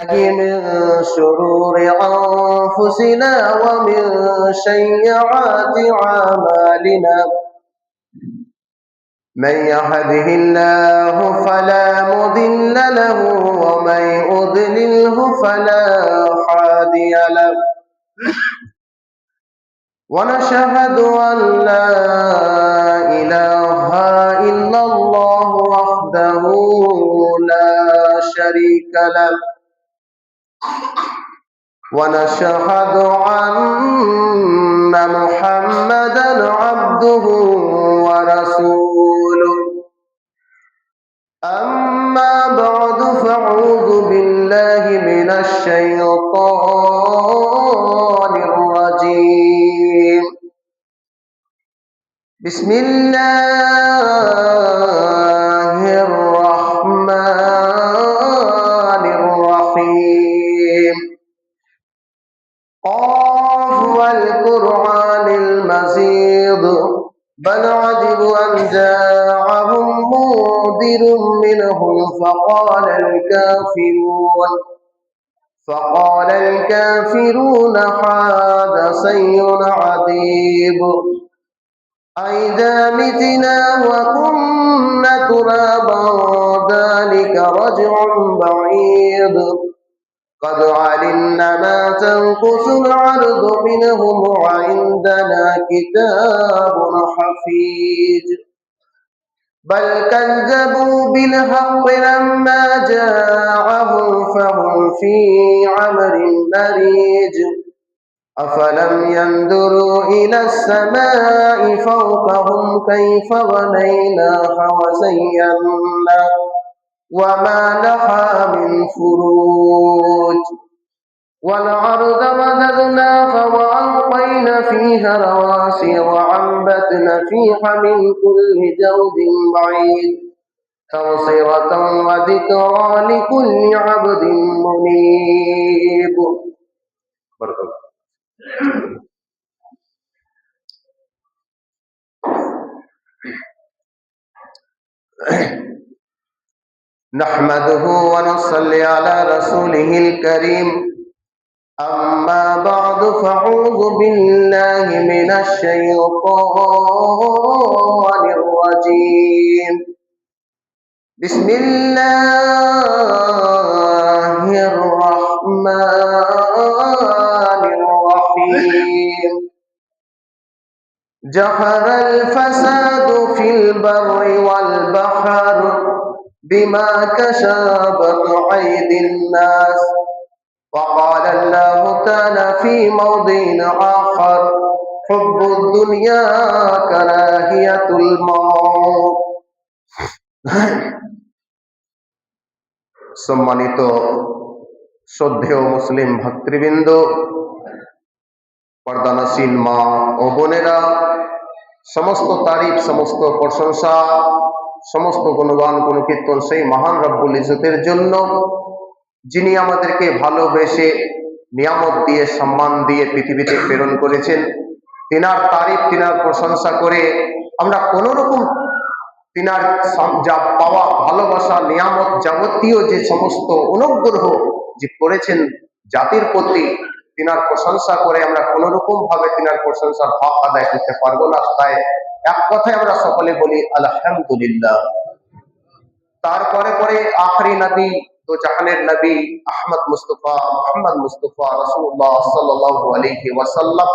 من شرور أنفسنا ومن سيئات أعمالنا من يهده الله فلا مضل له ومن يضلله فلا هادي له ونشهد أن لا إله إلا الله وحده لا شريك له ونشهد أن محمدا عبده ورسوله أما بعد فأعوذ بالله من الشيطان الرجيم بسم الله الرحمن الرحيم قاف والقرآن المجيد بل عجبوا أن جاءهم منذر منهم فقال الكافرون هذا شيء عجيب أئذا متنا وكنا ترابا ذلك رجع بعيد قد علمنا ما تنقص الأرض منهم وعندنا كتاب حفيظ بل كذبوا بالحق لما جاءهم فهم في أمر مريج أفلم ينظروا إلى السماء فوقهم كيف بنيناها وزيناها وما لها من فروج والأرض مددناها وألقينا فيها رواسي وأنبتنا فيها من كل زوج بعيد تبصرة وذكرى لكل عبد منيب. نحمده ونصلي على رسوله الكريم أما بعد فأعوذ بالله من الشيطان الرجيم بسم الله الرحمن الرحيم ظهر الفساد في البر والبحر بما كسبت أيدي الناس وقال الله تعالى في موضع آخر حب الدنيا كراهية الموت. সম্মানিত শ্রদ্ধেয় মুসলিম ভক্তবৃন্দ, পর্দানসীন মা ও বোনেরা, সমস্ত তারিফ, সমস্ত প্রশংসা, সমস্ত গুণগান গুণকীর্তন সেই মহান রব্বুল ইজ্জতের জন্য, যিনি আমাদেরকে ভালোবেসে নিয়ামত দিয়ে সম্মান দিয়ে পৃথিবীতে প্রেরণ করেছেন। তিনার তারিফ, তিনার প্রশংসা করে আমরা কোন রকম তিনার যা পাওয়া ভালোবাসা, নিয়ামত, যাবতীয় যে সমস্ত অনুগ্রহ যে করেছেন জাতির প্রতি, তিনার প্রশংসা করে আমরা কোন রকম ভাবে তিনার প্রশংসার হক আদায় করতে পারবো না। তাই এক কথায় আমরা সকলে বলি আলহামদুলিল্লাহ। তারপরে পরে আখরি নবী, দো জাহানের নবী আহমদ মুস্তফা মুহাম্মদ মুস্তফা রাসূলুল্লাহ সাল্লাল্লাহু আলাইহি ওয়াসাল্লাম,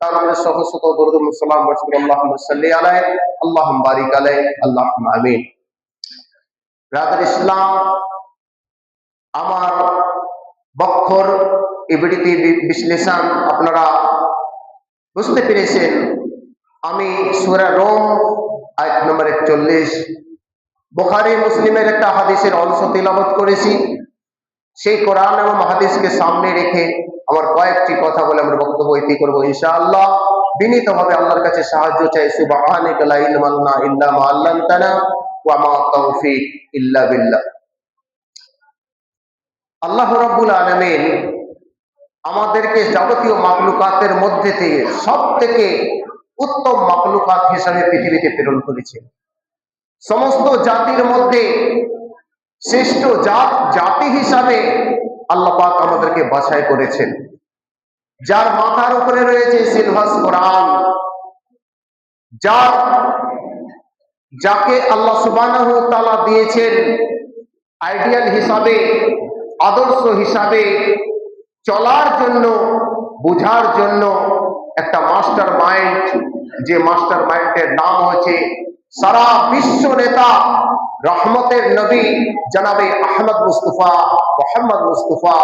তার উপরে শত দরুদ ও সালাম বর্ষিত আল্লাহুম্মা সাল্লি আলাইহি আল্লাহুম্মা বারিক আলাইহি আল্লাহুম্মা আমিন। ব্রাদার ইসলাম, আমার বক্ষর এবিডিটি বিশ্লেষণ আপনারা বুঝতে পেরেছেন। আমি সূরা রোম আয়াত নম্বর 41 বুখারী মুসলিমের একটা হাদিসের অংশ তিলাওয়াত করেছি। সেই কোরআন এবং হাদিসকে সামনে রেখে আমার কয়েকটি কথা বলে আমরা বক্তব্য ইতি করব ইনশাআল্লাহ। বিনীতভাবে আল্লাহর কাছে সাহায্য চাই। সুবহানাকা লা ইলমা লানা ইল্লা মা আল্লামতানা ওয়া মা তাওফীক ইল্লা বিল্লাহ। আল্লাহ রাব্বুল আলামিন আমাদেরকে যাবতীয় মাখলুকাতের মধ্যে থেকে সবথেকে উত্তম মাখলুকাত হিসেবে পৃথিবীতে প্রেরণ করেছে। সমস্ত জাতির মধ্যে শ্রেষ্ঠ জাতি হিসাবে আল্লাহ পাক আমাদেরকে বাছাই করেছেন, যার মাথার উপরে রয়েছে সিলভাস কোরআন, যাকে আল্লাহ সুবহানাহু ওয়া তাআলা দিয়েছেন আইডিয়াল হিসাবে, আদর্শ হিসাবে চলার জন্য, বুঝার জন্য একটা মাস্টার মাইন্ড, যে মাস্টার মাইন্ডের নাম হচ্ছে সারা বিশ্ব নেতা রহমতের নবী জনাবে আহমদ মুস্তফা মোহাম্মদ মুস্তফা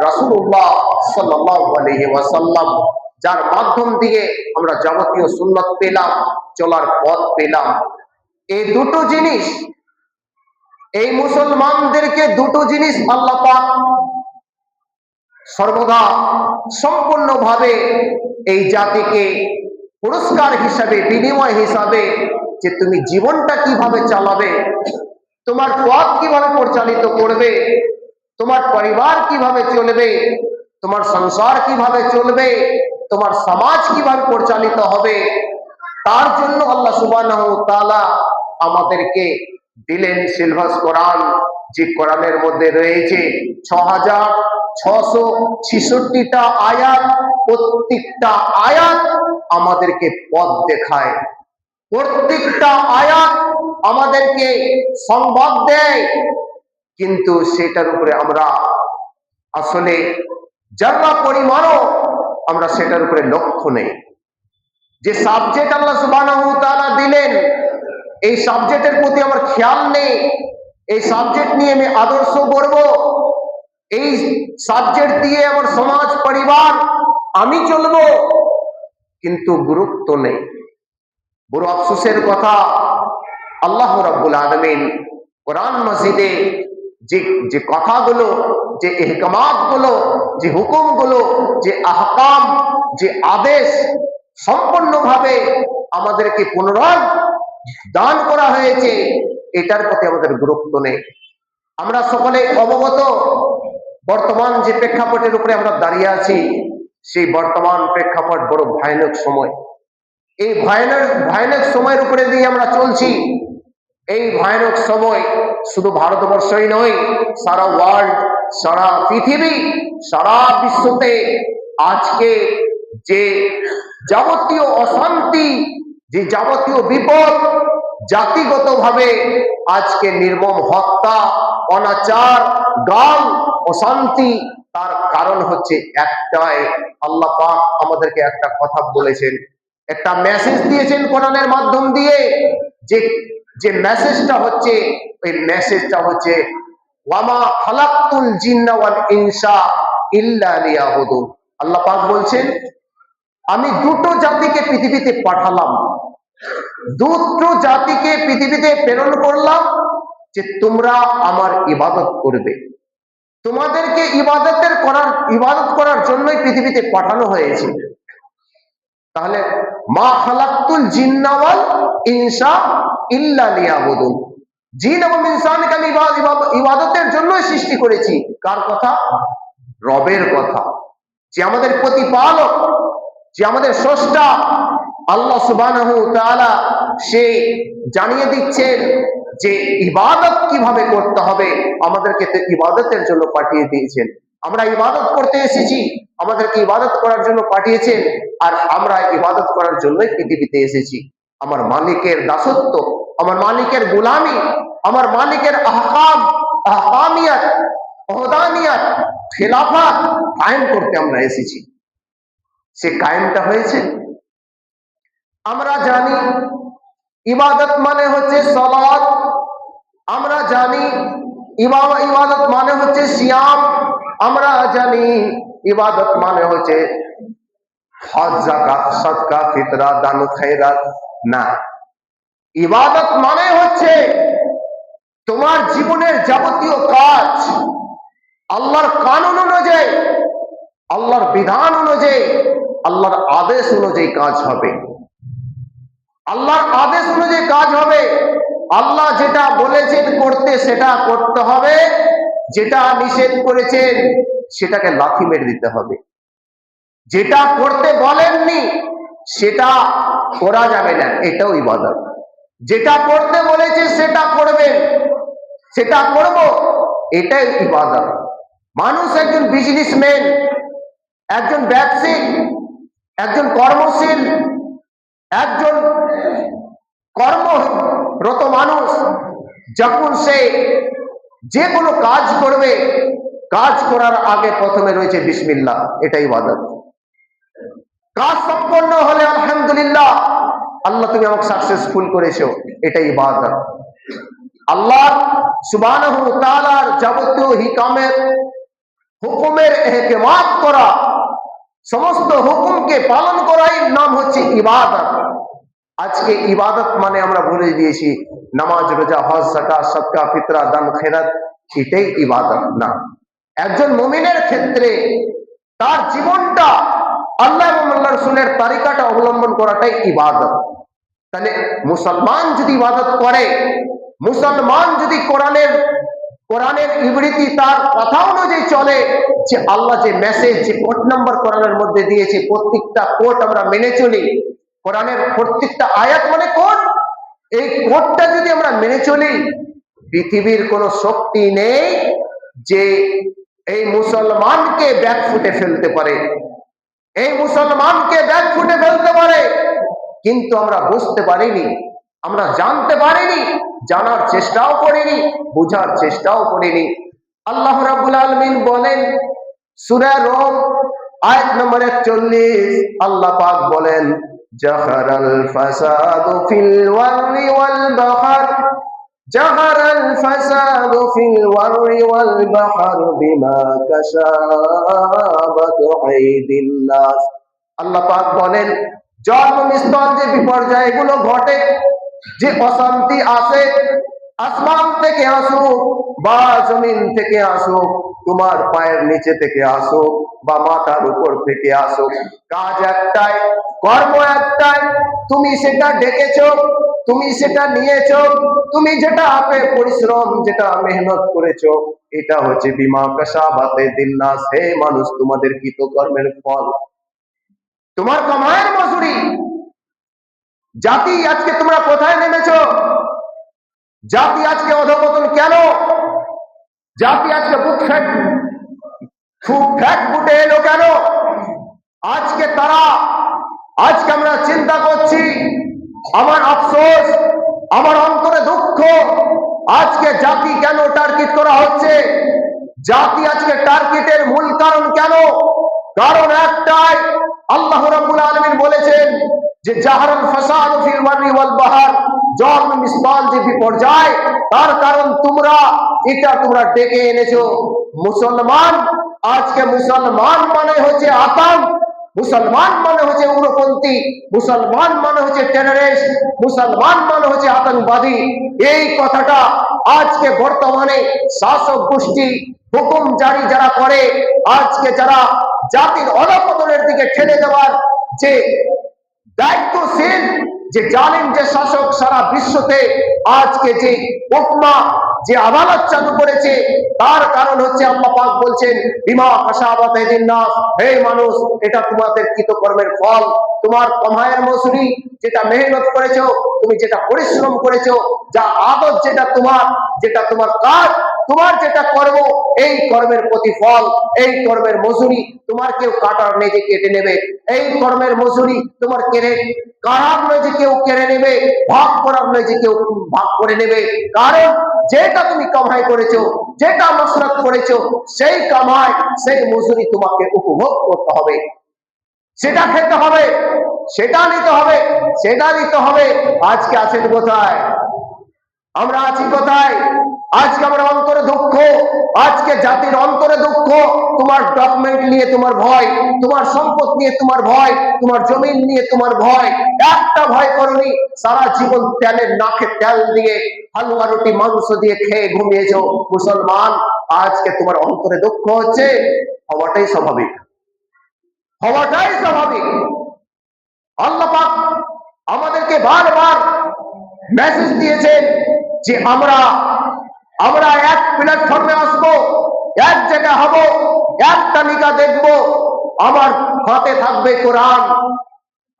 রাসূলুল্লাহ সাল্লাল্লাহু আলাইহি ওয়াসাল্লাম, যার মাধ্যম দিয়ে আমরা যাবতীয় সুন্নাত পেলাম, চলার পথ পেলাম। এই দুটো জিনিস, এই মুসলমানদেরকে দুটো জিনিস আল্লাহ পাক সর্বদা সম্পূর্ণভাবে এই জাতিকে পুরস্কার হিসাবে, বিনিময় হিসাবে, যে তুমি জীবনটা কিভাবে চালাবে, তোমার পথ কিভাবে পরিচালিত করবে, তোমার পরিবার কিভাবে চলবে, তোমার সংসার কিভাবে চলবে, তোমার সমাজ কিভাবে পরিচালিত হবে, তার জন্য আল্লাহ সুবহানাহু ওয়া তাআলা আমাদেরকে দিলেন সিলভাস কোরআন, যে কোরআনের মধ্যে রয়েছে 6666টা আয়াত। প্রত্যেকটা আয়াত আমাদেরকে পথ দেখায়, প্রত্যেকটা আয়াত আমাদেরকে সংবাদ দেয়, কিন্তু সেটার উপরে আমরা আসলে যারা পরিমাণও আমরা সেটার উপরে লক্ষ্য নেই। যে সাবজেক্ট আল্লাহ সুবহানাহু ওয়া তাআলা দিলেন, এই সাবজেক্টের প্রতি আমার খেয়াল নেই, এই সাবজেক্ট নিয়ে আমি আদর্শ গড়ব, এই সাবজেক্ট দিয়ে আমার সমাজ পরিবার আমি চলব, কিন্তু গুরুত্ব নেই। বড় আফসোসের কথা, আল্লাহ রাব্বুল আলামিন কোরআন মাজিদে যে কথাগুলো, যে ইহকামাতগুলো, যে হুকুমগুলো, যে আহকাম, যে আদেশ সম্পূর্ণভাবে আমাদেরকে পুনরায় দান করা হয়েছে, এটার প্রতি আমাদের গুরুত্ব নেই। আমরা সকলে অবগত, বর্তমান যে প্রেক্ষাপটের উপরে আমরা দাঁড়িয়ে আছি, সেই বর্তমান প্রেক্ষাপট বড় ভয়ানক সময়। এই ভয়ানক সময়ের উপরে দিয়ে আমরা চলছি। এই ভয়ানক সময় শুধু ভারতবর্ষই নয়, সারা ওয়ার্ল্ড, সারা পৃথিবী, সারা বিশ্বতে আজকে যে যাবতীয় অশান্তি, যে যাবতীয় বিপদ, জাতিগতভাবে আজকে নির্মম হত্যা, অনাচার, গান, অশান্তি, তার কারণ হচ্ছে একটাই। আল্লাহ পাক আমাদেরকে একটা কথা বলেছেন, একটা মেসেজ দিয়েছেন কোরআনের মাধ্যম দিয়ে, যে মেসেজটা হচ্ছে, ওই মেসেজটা হচ্ছে ওয়ামা খালাকতুল জিন্না ওয়াল ইনসা ইল্লা লিয়াবুদুন। আল্লাহ পাক বলছেন, আমি দুটো জাতিকে পৃথিবীতে পাঠালাম, দুটো জাতিকে পৃথিবীতে প্রেরণ করলাম, যে তোমরা আমার ইবাদত করবে, তোমাদেরকে ইবাদত করার জন্যই পৃথিবীতে পাঠানো হয়েছে। তাহলে মা খালাকতুল জিন্না ওয়াল ইনসা ইল্লা লিয়াবুদুন, জিন এবং ইনসানকে আমি ইবাদতের জন্যই সৃষ্টি করেছি। কার কথা? রবের কথা, যে আমাদের প্রতিপালক, যে আমাদের স্রষ্টা আল্লাহ সুবহানাহু ওয়া তাআলা, সে জানিয়ে দিচ্ছেন যে ইবাদত কিভাবে করতে হবে। আমাদেরকে তো ইবাদতের জন্য পাঠিয়ে দিয়েছেন, আমরা ইবাদত করতে এসেছি, আমাদেরকে ইবাদত করার জন্য পাঠিয়েছেন, আর আমরা ইবাদত করার জন্যই পৃথিবীতে এসেছি। আমার মালিকের দাসত্ব, আমার মালিকের গোলামি, আমার মালিকের আহকাম, আহকামিয়াত, ওহদানিয়াত, খেলাফত কায়েম করতে আমরা এসেছি। সে কায়েমটা হয়েছে। আমরা জানি ইবাদত মানে হচ্ছে সালাত, আমরা জানি ইবাদত মানে হচ্ছে সিয়াম, আমরা জানি ইবাদত মানে হচ্ছে হজ, যাকাত, সাদকা, ফিতরা, দান, খায়রাত। না, ইবাদত মানে হচ্ছে তোমার জীবনের যাবতীয় কাজ আল্লাহর কানুন অনুযায়ী, আল্লাহর বিধান অনুযায়ী, আল্লাহর আদেশ অনুযায়ী কাজ হবে। আল্লাহর আদেশ অনুযায়ী কাজ হবে। আল্লাহ যেটা বলেছেন করতে, সেটা করতে হবে। যেটা নিষেধ করেছেন সেটাকে লাথি মেরে দিতে হবে। যেটা করতে বলেননি সেটা করা যাবে না, এটাও ইবাদত। যেটা করতে বলেছে সেটা করবেন, সেটা করব, এটাই ইবাদত। মানুষ একজন বিজনেসম্যান, একজন ব্যবসায়িক, একজন কর্মশীল, একজন কর্মরত মানুষ যখন সে যে কোনো কাজ করবে, কাজ করার আগে প্রথমে রয়েছে বিসমিল্লাহ, এটাই ইবাদত। কাজ সম্পন্ন হলে আলহামদুলিল্লাহ, আল্লাহ তুমি আমাকে সাকসেসফুল করেছো, এটাই ইবাদত। আল্লাহ সুবহানাহু ওয়া তাআলার যাবতীয় হুকুমের এহতেমাম করা, সমস্ত হুকুমকে পালন করাই নাম হচ্ছে ইবাদত। আজকে ইবাদত মানে আমরা ভুলে দিয়েছি নামাজ, রোজা, হজ, যাকাত, সদকা, ফিতরা, দান, খেরাত, এটাই ইবাদত না। একজন মুমিনের ক্ষেত্রে তার জীবনটা আল্লাহ এবং আল্লাহর রাসূলের তরিকাটা অবলম্বন করাটাই ইবাদত। তাহলে মুসলমান যদি ইবাদত করে, মুসলমান যদি কোরআনের ইবৃতি তার কথা অনুযায়ী চলে, যে আল্লাহ যে মেসেজ, যে কোড নাম্বার কোরআনের মধ্যে দিয়েছে, প্রত্যেকটা কোড আমরা মেনে চলি, কোরআনের প্রত্যেকটা আয়াত মানে কোড, এই কোডটা যদি আমরা মেনে চলি, পৃথিবীর কোন শক্তি নেই যে এই মুসলমানকে ব্যাকফুটে ফেলতে পারে, এই মুসলমানকে ব্যাকফুটে ফেলতে পারে। কিন্তু আমরা বুঝতে পারিনি, আমরা জানতে পারিনি, জানার চেষ্টাও করিনি, বোঝার চেষ্টাও করিনি। আল্লাহ রাব্বুল আলামিন বলেন সূরা রুম আয়াত নম্বর 41, আল্লাহ পাক বলেন জাহারাল ফাসাদু ফিল ওয়াররি ওয়াল বাহর, জাহারাল ফাসাদু ফিল ওয়াররি ওয়াল বাহর বিমা কাসাবাত আইদিন নাস। আল্লাহ পাক বলেন জন্মস্থল যে বিপর্যয়গুলো ঘটে, যে অশান্তি আসে, আসমান থেকে আসুক বা জমিন থেকে আসুক, তোমার পায়ের নিচে থেকে আসুক বা মাথার উপর থেকে আসুক, কাজ একটাই, কর্ম একটাই, তুমি সেটা ডেকেছো, তুমি সেটা নিয়েছো, তুমি যেটা আপে পরিশ্রম, যেটা মেহনত করেছো, এটা হচ্ছে বিমা কাসাবাতে দিননাস, হে মানুষ তোমাদের কৃতকর্মের ফল, তোমার কামাইয়ের মজুরি। জাতি আজকে তোমরা কোথায় নেমেছো? জাতি আজকে অধঃপতন কেন? জাতি আজকে বুক ফ্যাট ফুটে এলো কেন? আজকে আমরা চিন্তা করছি, আমার আফসোস, আমার অন্তরে দুঃখ, আজকে জাতি কেন টার্গেট করা হচ্ছে? জাতি আজকে টার্গেটের মূল কারণ কেন? কারণ একটাই, আল্লাহ রাব্বুল আলামিন বলেছেন যে জাহারাল ফাসাদু ফিল বাররি ওয়াল বাহর, জন্মস্থল যে বিপর্যয়, তার কারণ তোমরা ডেকে এনেছো। মুসলমান, আজকে মুসলমান মানে হচ্ছে আতঙ্ক, মুসলমান মানে হচ্ছে উগ্রপন্থী, মুসলমান মানে হচ্ছে টেররিস্ট, মুসলমান মানে হচ্ছে আতঙ্কবাদী। এই কথাটা আজকে বর্তমানে শাসক গোষ্ঠী হুকুম জারি যারা করে, আজকে যারা জাতির অধঃপতনের দিকে ঠেলে দেওয়ার যে দায়িত্বশীল, যে জালেম, যে শাসক সারা বিশ্বতে আজকে যে হুকমা, যে আদালত চালু করেছে, তার কারণ হচ্ছে আল্লাহ পাক বলছেন বিমা কাসাবাতে দিননাস, হে মানুষ, এটা তোমাদের কৃতকর্মের ফল, তোমার কামাইয়ের মজুরি, যেটা মেহনত করেছো, তুমি যেটা পরিশ্রম করেছো, যা আদত, যেটা তোমার কাজ, তোমার যেটা কর্ম, এই কর্মের প্রতিফল, এই কর্মের মজুরি তোমার কেউ কাটার নেই যে কেটে নেবে, এই কর্মের মজুরি তোমার কারার নয় যে কেউ কেড়ে নেবে, ভাগ করার নয় যে কেউ ভাগ করে নেবে। কারণ যেটা তুমি কামাই করেছো, যেটা মসরত করেছো, সেই কামাই, সেই মজুরি তোমাকে উপভোগ করতে হবে, সেটা খেতে হবে, সেটা নিতে হবে, সেটা দিতে হবে। আজকে আছেন কোথায়? আমরা আছি কোথায়? আজকে আমরা অন্তরে দুঃখ, আজকে জাতির অন্তরে দুঃখ, তোমার ডকুমেন্ট নিয়ে তোমার ভয়, তোমার সম্পদ নিয়ে তোমার ভয়, তোমার জমিন নিয়ে তোমার ভয়, একটা ভয় করনি, সারা জীবন তেলের নাকে তেল দিয়ে, হালুয়া রুটি মাংস দিয়ে খেয়ে ঘুমিয়েছো। মুসলমান, আজকে তোমার অন্তরে দুঃখ হচ্ছে, হওয়াটাই স্বাভাবিক, হওয়াটাই স্বাভাবিক। আল্লাহ পাক আমাদেরকে বারবার মেসেজ দিয়েছেন যে আমরা এক প্ল্যাটফর্মে আসবো, এক জায়গায় হব, এক তালিকা দেখব, আমার হাতে থাকবে কোরআন,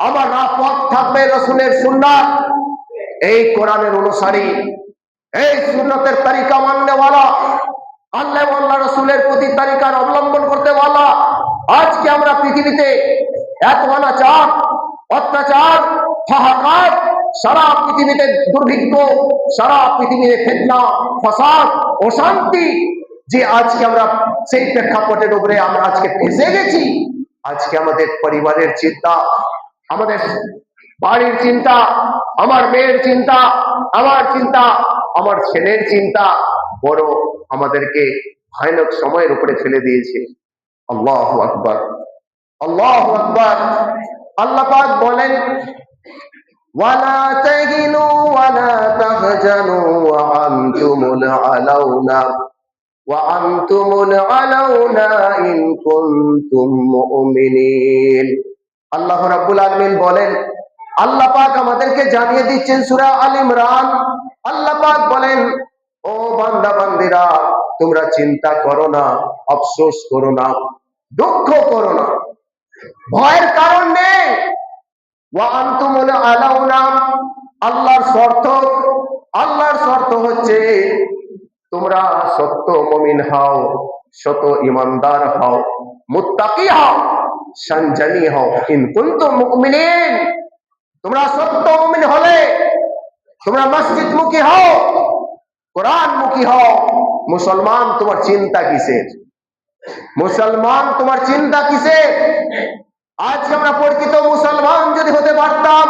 আমার পথ থাকবে রাসূলের সুন্নাত, এই কোরআনের অনুসারী, এই সুন্নতের তরিকা মাননেওয়ালা, আল্লাহ এবং আল্লাহ রসুলের প্রতি তালিকার অবলম্বন করতে বলা। আজকে আমরা পৃথিবীতে এত অনাচার, অত্যাচার, হাহাকার, সারা পৃথিবীতে দুর্ভিক্ষ, সারা পৃথিবীতে ফিতনা, ফাসাদ, অশান্তি, যে আজকে আমরা সেই প্রেক্ষাপটের উপরে আমরা আজকে ফেঁসে গেছি। আজকে আমাদের পরিবারের চিন্তা, আমাদের বাড়ির চিন্তা, আমার মেয়ের চিন্তা, আমার চিন্তা, আমার ছেলের চিন্তা বড় আমাদেরকে ভয়ানক সময়ের উপরে ফেলে দিয়েছে। আল্লাহু আকবার, আল্লাহু আকবার। আল্লাহ পাক বলেন, ওয়ালা তাহিনু ওয়ালা তাহজানু ওয়া আনতুমুল আলাউনা ওয়া আনতুমুল আলাউনা ইন কুনতুম মুমিনিন। আল্লাহ রাব্বুল আলামিন বলেন, আল্লাহ পাক আমাদেরকে জানিয়ে দিচ্ছেন সূরা আল ইমরান। আল্লাহ পাক বলেন, ও বান্দা বান্দিরা, তোমরা চিন্তা করো না, আফসোস করো না, দুঃখ করো না, ভয়ের কারণ নেই। ওয়া আনতুমুল আলাউনা, আল্লাহর শর্ত হচ্ছে তোমরা সত্য মুমিন হও, সত্য ইমানদার হও, মুত্তাকি হও, সঞ্জনী হও। ইন কুনতুম মুমিনিন, তোমরা সত্য মুমিন হলে তোমরা মসজিদ মুখী হও, কোরআন মুখী হও। মুসলমান, তোমার চিন্তা কিসের? মুসলমান, তোমার চিন্তা কিসের? আজকে আমরা প্রকৃত মুসলমান যদি হতে পারতাম,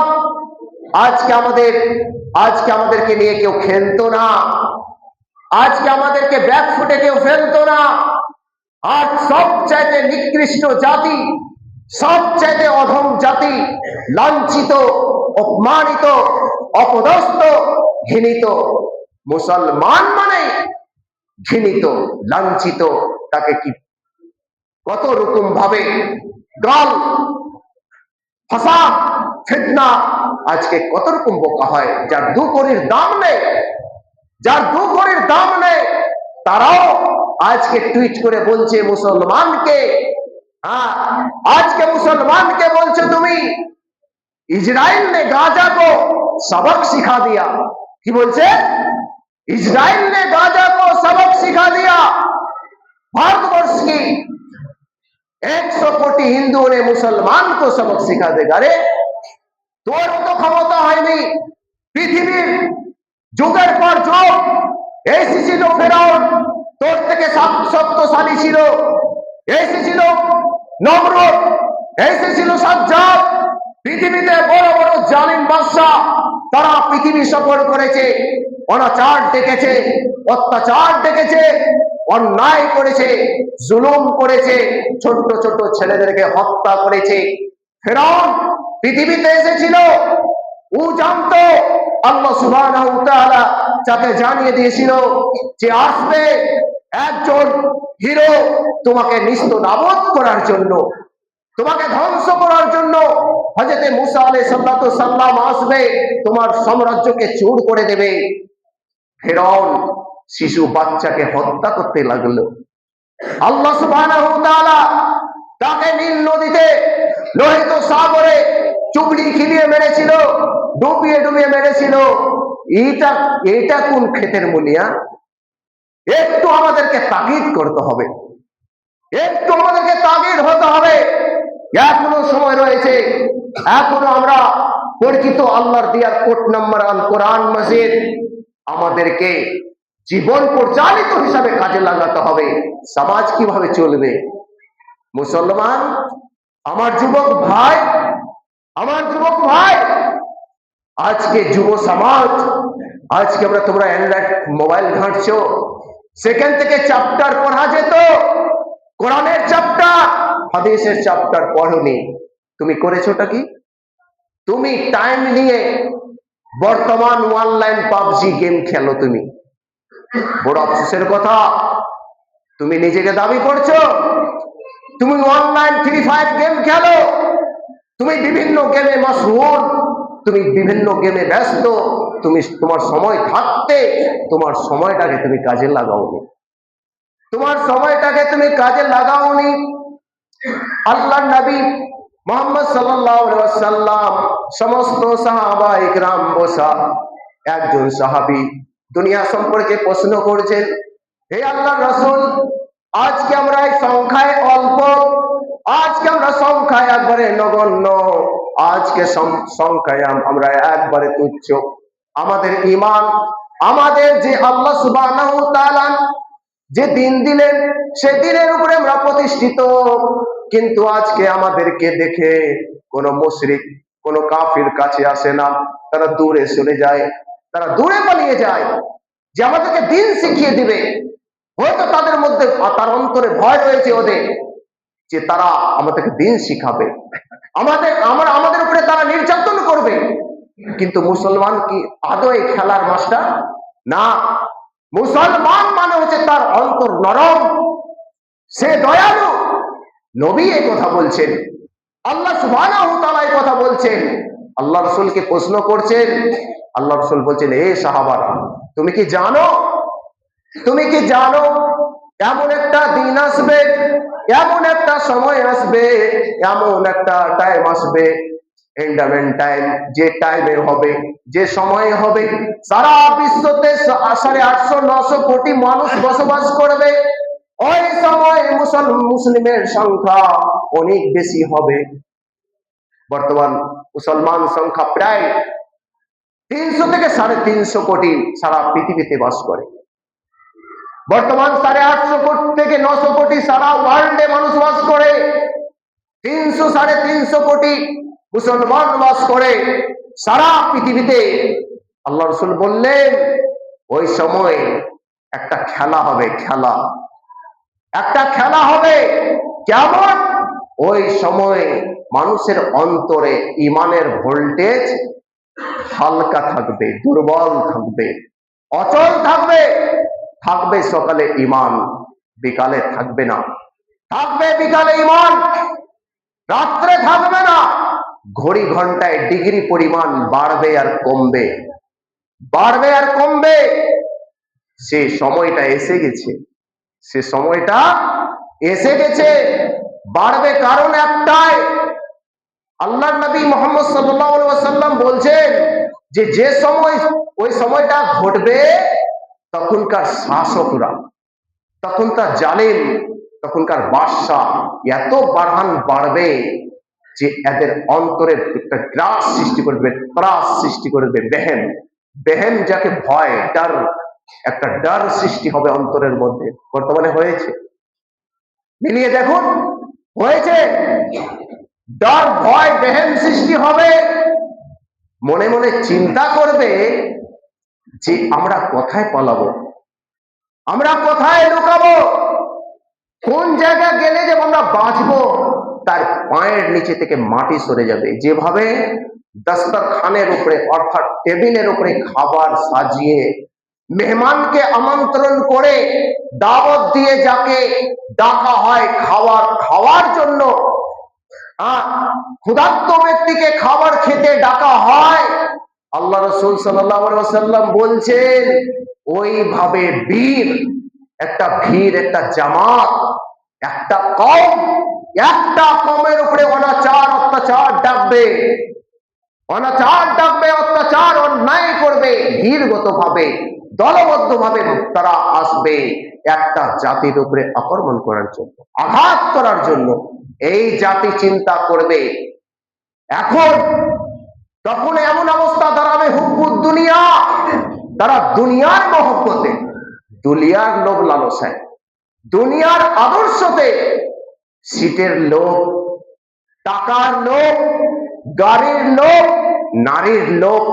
আজকে আমাদেরকে নিয়ে কেউ খেলতো না, আজকে আমাদেরকে ব্যাক ফুটে কেউ ফেলতো না। আর সবচাইতে নিকৃষ্ট জাতি, সবচাইতে অধম জাতি, লাঞ্ছিত, অপমানিত, অপদস্থ, ঘৃণিত মুসলমান মানে ঘৃণিত, লাঞ্ছিত। তাকে কি কত রকম ভাবে গাল, ফাসাদ, ফিতনা, আজকে কত রকম বকা হয়। যার দু কড়ির দাম নেই, যার দু কড়ির দাম নেই, তারাও আজকে টুইট করে বলছে মুসলমানকে, আজকে মুসলমানকে বলছে তুমি, इजराइल ने गाजा को सबक सिखा दिया। কি বলছে? इजराइल ने गाजा को सबक सिखा दिया। भारतवर्ष की 100 कोटी हिंदुओं ने मुसलमान को सबक सिखा देगा। रे তোর তো ক্ষমতা হয়নি। পৃথিবীর যুগের পর যুগ এসেছিল ফেরাউন, তোর থেকে শক্তিশালী ছিল। এসেছিল নমরুদ, এসেছিল সাজ্জাদ। পৃথিবীতে বড় বড় জালিম বাদশা, তারা পৃথিবী সফর করেছে, অনাচার দেখেছে, অত্যাচার দেখেছে, অন্যায় করেছে, জুলুম করেছে, ছোট ছোট ছেলেদেরকে হত্যা করেছে। ফেরাউন পৃথিবীতে এসেছিল, ও জানতো, আল্লাহ সুবহানাহু ওয়া তাআলা যাকে জানিয়ে দিয়েছিল যে আসবে একজন হিরো তোমাকে নিস্তানাবুদ করার জন্য, তোমাকে ধ্বংস করার জন্য। হযরত মুসা আলাইহিস সালাম আসবে, তোমার সাম্রাজ্যকে চূর করে দেবে। ফিরআউন শিশু বাচ্চাকে হত্যা করতে লাগলো। আল্লাহ সুবহানাহু ওয়া তাআলা তাকে নীল নদীতে, লোহিত সাগরে চুবড়ি খিলিয়ে মেরেছিল, ডুবিয়ে ডুবিয়ে মেরেছিল। এটা কোন ক্ষেতের মুলিয়া? একটু আমাদেরকে তাগিদ করতে হবে, একটু আমাদেরকে তাগিদ হতে হবে। এখনো সময় রয়েছে, এখনো আমরা পরিচিত আল্লাহর দিয়ার কোট নাম্বার আল কোরআন মাজিদ আমাদেরকে জীবন পরিচালিত হিসাবে কাজে লাগাতে হবে। সমাজ কিভাবে চলবে? মুসলমান, আমার যুবক ভাই, আজকে যুব সমাজ, আজকে তোমরা অ্যান্ড্রয়েড মোবাইল ঘাঁটছো, সেখান থেকে চ্যাপ্টার পড়া যেত, কোরআনের চ্যাপ্টার, হাদিসের চ্যাপ্টার পড়োনি। তুমি করেছোটা কি? তুমি টাইম নিয়ে বর্তমান অনলাইন পাবজি গেম খেলো। তুমি বড় আফসোসের কথা, তুমি নিজেকে দাবি করছো তুমি অনলাইন ফ্রি ফায়ার গেম খেলো, তুমি বিভিন্ন গেমে মশহুর, তুমি বিভিন্ন গেমে ব্যস্ত, তুমি তোমার সময় থাকতে তোমার সময়টাকে তুমি কাজে লাগাওনি, তোমার সময়টাকে তুমি কাজে লাগাওনি। আল্লাহর নবী মুহাম্মদ সাল্লাল্লাহু আলাইহি ওয়াসাল্লাম, সমস্ত সাহাবা ইকরাম বসা, একজন সাহাবী দুনিয়া সম্পর্কে প্রশ্ন করছেন, হে আল্লাহর রাসূল, আজকে আমরা এই সংখ্যায় অল্প, আজকে আমরা সংখ্যায় একবারে নগণ্য, আজকে সংখ্যায় আমরা একবারে তুচ্ছ। আমাদের ঈমান, আমাদের যে আল্লাহ সুবহানাহু ওয়া তাআলা যে দিন দিলেন, সে দিনের উপরে আমরা প্রতিষ্ঠিত। কিন্তু আজকে আমাদেরকে দেখে কোন মুশরিক, কোন কাফির কাছে আসে না, তারা দূরে চলে যায়, তারা দূরে পালিয়ে যায়। যে আমাদেরকে দিন শিখিয়ে দিবে, হয়তো তাদের মধ্যে, তার অন্তরে ভয় রয়েছে ওদের, যে তারা আমাদেরকে দিন শিখাবে, আমাদের উপরে তারা নির্যাতন করবে। কিন্তু মুসলমান কি আদৌ এই খেলার মাস্টার? না। মুসলমান মানে হচ্ছে তার অন্তর নরম, সে দয়ালু। নবী এই কথা বলছেন, আল্লাহ সুবহানাহু ওয়া তাআলা এই কথা বলছেন। আল্লাহ রাসূলকে প্রশ্ন করছেন, আল্লাহ রাসূল বলছেন, এ সাহাবারা, তুমি কি জানো, তুমি কি জানো এমন একটা দিন আসবে, এমন একটা সময় আসবে, এমন একটা টাইম আসবে, এন্ডামেন্ট টাইম, যে টাইমে হবে, যে সময়ে হবে, সারা বিশ্বতে 850-900 কোটি মানুষ বসবাস করবে। ওই সময় মুসলিমের সংখ্যা অনেক বেশি হবে। বর্তমান মুসলমান সংখ্যা প্রায় 300 থেকে 350 কোটি সারা পৃথিবীতে বাস করে। বর্তমান 850 কোটি থেকে 900 কোটি সারা ওয়ার্ল্ডে মানুষ বাস করে। 300-350 কোটি মুসলমান বাস করে সারা পৃথিবীতে। আল্লাহ রাসূল বললেন, ওই সময় একটা খেলা হবে, খেলা, একটা খেলা হবে। কেমন? ওই সময় মানুষের অন্তরে ইমানের ভোল্টেজ হালকা থাকবে, দুর্বল থাকবে, অচল থাকবে। থাকবে সকালে ইমান, বিকালে থাকবে না। থাকবে বিকালে ইমান, রাত্রে থাকবে না। ঘড়ি ঘন্টায় ডিগ্রি পরিমাণ বাড়বে আর কমবে, বাড়বে আর কমবে। সে সময়টা এসে গেছে, সে সময়টা এসে গেছে। বাড়বে কারণ একটাই, আল্লাহর নবী মুহাম্মদ সাল্লাল্লাহু আলাইহি ওয়াসাল্লাম বলছেন যে যে সময়, ওই সময়টা ঘটবে, তখনকার শাসকরা, তখনকার জালেম, তখনকার বাদশা এত বাড়ান বাড়বে যে এদের অন্তরে একটা গ্রাস সৃষ্টি করবে, ত্রাস সৃষ্টি করবে, বেহেম, বেহেম যাকে ভয়, ডার, একটা ডার সৃষ্টি হবে অন্তরের মধ্যে। বর্তমানে হয়েছে, মিলিয়ে দেখুন, হয়েছে। ডর, ভয়, বেহেম সৃষ্টি হবে। মনে মনে চিন্তা করবে যে আমরা কোথায় পালাবো, আমরা কোথায় লুকাবো, কোন জায়গা গেলে যে আমরা বাঁচবো। তার পায়ের নিচে থেকে মাটি সরে যাবে। যেভাবে দস্তরখানের উপরে, অর্থাৎ টেবিলের উপরে খাবার সাজিয়ে মেহমানকে আমন্ত্রণ করে দাওয়াত দিয়ে যাকে ডাকা হয় খাবার খাওয়ার জন্য, ক্ষুধার্ত ব্যক্তিকে খাবার খেতে ডাকা হয়, আল্লাহ রাসূল সাল্লাল্লাহু আলাইহি ওয়াসাল্লাম বলছেন, ওইভাবে বীর, একটা ভিড়, একটা জামাত, একটা কওম, একটা কওমের উপরে অনাচার অত্যাচার ডাকবে, অনাচার ডাকবে, অত্যাচার অন্যায় করবে, ভিড়গত ভাবে, দলবদ্ধ ভাবে তারা আসবে একটা জাতির উপরে আক্রমণ করার জন্য, আঘাত করার জন্য। এই জাতি চিন্তা করবে এখন, তখন এমন অবস্থা দাঁড়াবে, হুব্বুদ দুনিয়া, তারা দুনিয়ার মহব্বতে, দুনিয়ার লোভ লালসায়, দুনিয়ার আদর্শতে, সিটের লোভ, টাকার লোভ, গাড়ির লোভ, নারীর লোভ,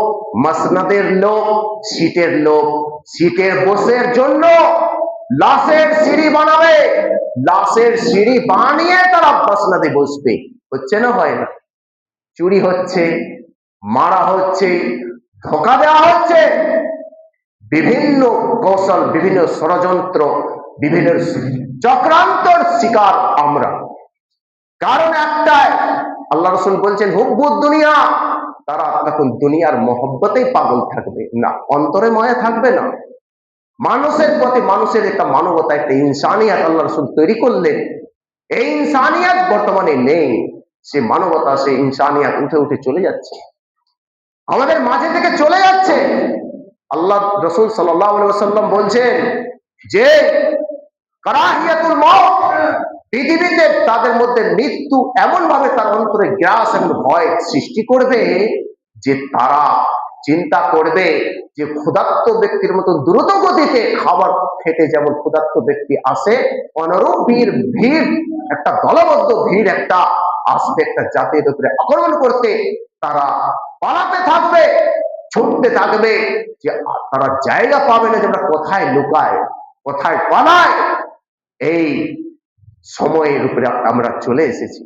মাসনাদের লোভ, সিটের লোভ, সিটের বসের জন্য লাশের সিঁড়ি বানাবে, লাশের সিঁড়ি বানিয়ে তারা মাসনাদে বসবে। হচ্ছে না, হয় না? চুরি হচ্ছে, মারা হচ্ছে, ধোঁকা দেওয়া হচ্ছে, বিভিন্ন কৌশল, বিভিন্ন ষড়যন্ত্র, বিভিন্ন চক্রান্তর শিকার আমরা। কারণ একটাই, আল্লাহ রাসূল বলছেন হুব্বুদ দুনিয়া, তারা তখন দুনিয়ার মহব্বতেই পাগল থাকবে, না অন্তরে মায়া থাকবে না। মানুষের প্রতি মানুষের একটা মানবতা, একটা ইনসানিয়াত আল্লাহ রাসূল তৈরি করলেন। এই ইনসানিয়াত বর্তমানে নেই, সে মানবতা, সে ইনসানিয়াত উঠে উঠে চলে যাচ্ছে, আমাদের মাঝে থেকে চলে যাচ্ছে। আল্লাহ রাসূল সাল্লাল্লাহু আলাইহি ওয়াসাল্লাম বলছেন, যে কারাহিয়াতুল মউত, পৃথিবীতে তাদের মধ্যে মৃত্যু এমন ভাবে তার অন্তরে গ্রাস এবং ভয় সৃষ্টি করবে যে তারা চিন্তা করবে যে ক্ষুধার্ত ব্যক্তির মতো দ্রুত গতিতে খাবার খেতে যেমন ক্ষুধার্ত ব্যক্তি আসে, অনুরূপ ভিড় একটা দলবদ্ধ ভিড় একটা আসবে একটা জাতির উপরে আক্রমণ করতে। তারা পালাতে থাকবে, ছুটতে থাকবে, যে তারা জায়গা পাবে না যে আমরা কোথায় লুকায়, কোথায় পালায়। এই সময়ের উপরে আমরা চলে এসেছি,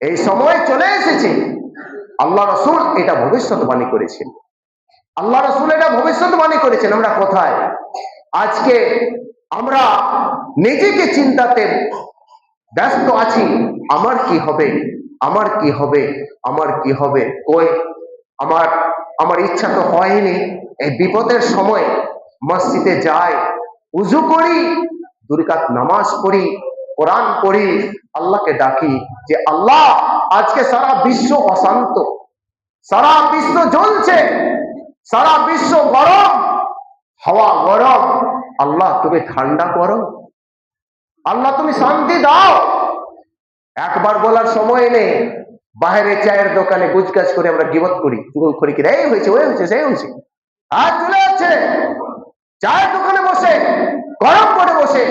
এই সময় চলে এসেছে। আল্লাহ রাসূল এটা ভবিষ্যৎবাণী করেছেন, আল্লাহ রাসূল এটা ভবিষ্যৎবাণী করেছেন। আমরা কোথায়? আজকে আমরা নিজেকে চিন্তাতে ব্যস্ত আছি, আমার কি হবে, আমার কি হবে, আমার কি হবে। কই আমার আমার ইচ্ছা তো হয়নি। এই বিপদের সময় মসজিদে যাই, উজু করি, 2 রাকাত নামাজ পড়ি, কোরআন পড়ি, আল্লাহকে ডাকি যে আল্লাহ আজকে সারা বিশ্ব অশান্ত, সারা বিশ্ব জ্বলছে, সারা বিশ্ব গরম, হাওয়া গরম, আল্লাহ তুমি ঠান্ডা করো, আল্লাহ তুমি শান্তি দাও। একবার বলার সময় নেই, বাইরে চায়ের দোকানে গুজগাছ করে আমরা গিবত করি, চুগল করি, কি এই হয়েছে, ওই হয়েছে, সেই হয়েছে, আর চলে যাচ্ছে চায়ের দোকানে বসে গরম করে বসে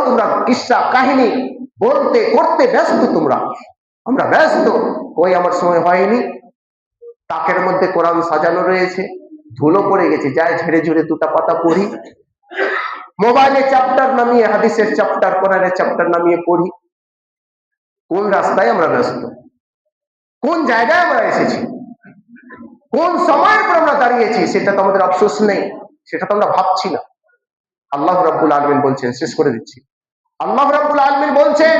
তোমরা কিসসা কাহিনী বলতে করতে ব্যস্ত, তোমরা আমরা ব্যস্ত। ওই আমার সময় হয়নি। তাকের মধ্যে কোরআন সাজানো রয়েছে, ধুলো পড়ে গেছে, যাই ঝেড়ে ঝেড়ে 2টা পাতা পড়ি, মোবাইলে চ্যাপ্টার নামিয়ে হাদিসের চ্যাপ্টার, কোরআনের চ্যাপ্টার নামিয়ে পড়ি। কোন রাস্তায় আমরা ব্যস্ত, কোন জায়গায় আমরা এসেছি, কোন সময়ের উপর আমরা দাঁড়িয়েছি, সেটা তো আমাদের আফসোস নেই, সেটা তো আমরা ভাবছি না। আল্লাহ রাব্বুল আলামিন বলছেন, শেষ করে দিচ্ছি, আল্লাহ রাব্বুল আলামিন বলছেন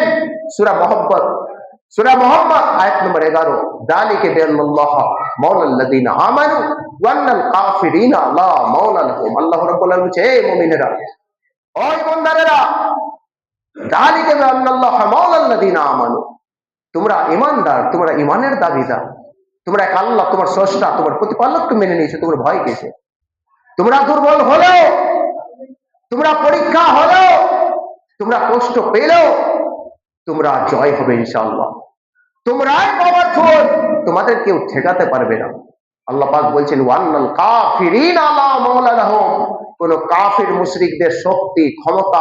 সূরা মুহাম্মদ আয়াত নম্বর 11, যালিকা বিআন্নাল্লাহ মাওলাল্লাযিনা আমানু ওয়া আন্নাল কাফিরিনা লা মাওলা লাহুম। আল্লাহ রাব্বুল আলামিন বলছে, এই মুমিনেরা, ও ইমানদারেরা, যালিকা বিআন্নাল্লাহ মাওলাল্লাযিনা আমানু, তোমরা ইমানদার, তোমরা ইমানের দাবিদার, তোমরা এক আল্লাহ তোমার স্রষ্টা, তোমার প্রতিপালককে মেনে নিয়েছো, তোমরা ভয় পেয়েছো। তোমরা দুর্বল হলেও, তোমরা পরীক্ষা হলেও, তোমরা কষ্ট পেলেও তোমরা জয় হবে ইনশাআল্লাহ। তোমরাই পাওয়ারফুল, তোমাদের কেউ ঠেকাতে পারবে না। আল্লাহ পাক বলছেন ওয়ান্নাল কাফিরিনা লা মাওলা লাহুম, কোন কাফির মুশরিকদের শক্তি ক্ষমতা